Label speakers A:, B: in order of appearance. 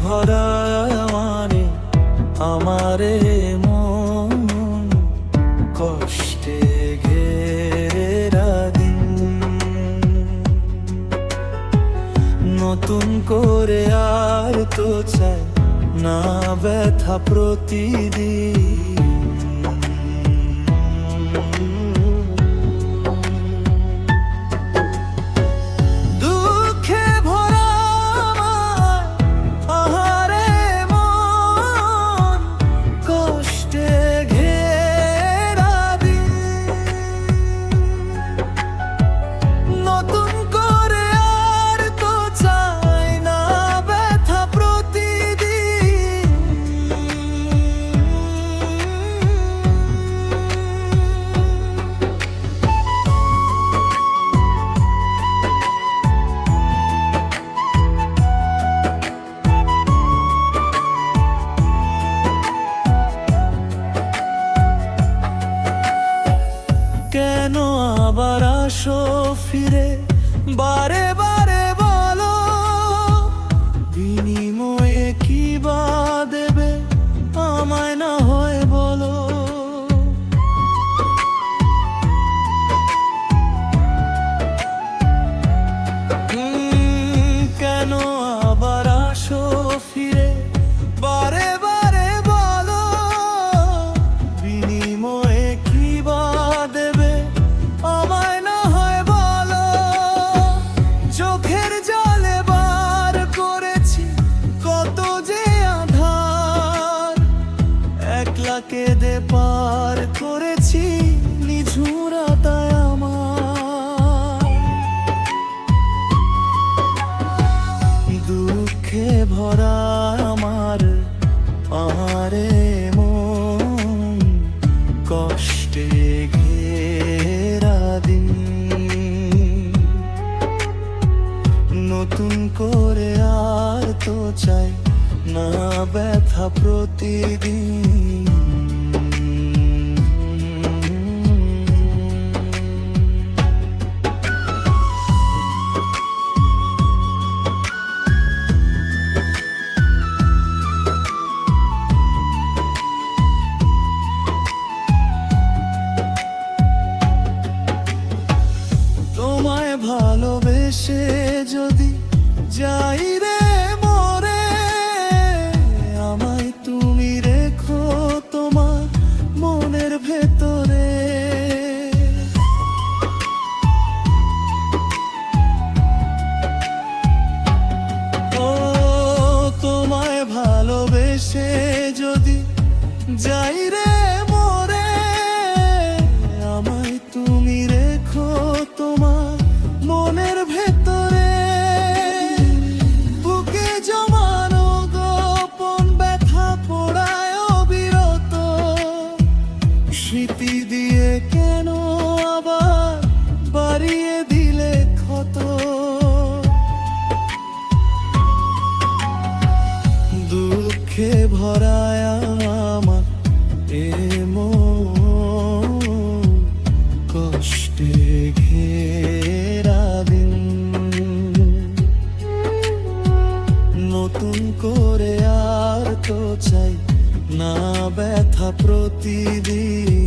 A: ভরা আমারে আমারে মন কষ্টে ঘেরা দিন, নতুন করে আর তো চাই না ব্যথা প্রতিদিন। কেন আবার আসো ফিরে বারে বারে বলো, বিনিময়ে কি বা দেবে আমায় না হয় বলো। কেন আবার আসো ফিরে বারে বারে বলো, বিনিময়ে কি বা দেবে আমায় না হয় বলো। চোখের জলে বার করেছি কত যে আধার, একলা কেঁদে পার করেছি নিঝুরাতায় আমার। দুঃখে ভরা আমার আমারে মন কষ্টে ঘেরা দিন, নতুন করে আর তো চাই না ব্যথা প্রতিদিন। তোমায় ভালোবেসে যদি যাই রে মরে, আমায় তুমি রেখো তোমার মনের ভেতরে। ও তোমায় ভালোবেসে যদি যাই রে মরে, আমায় তুমি রেখো তোমার মনের ভেতরে। বুকে জমানো গোপন ব্যথা পোড়ায় অবিরত, স্মৃতি দিয়ে কেন আবার বাড়িয়ে দিলে ক্ষত। দুঃখে ভরায় আমার এ মন কষ্টে ঘেরা দিন, নতুন করে আর তো চাই না ব্যথা প্রতিদিন।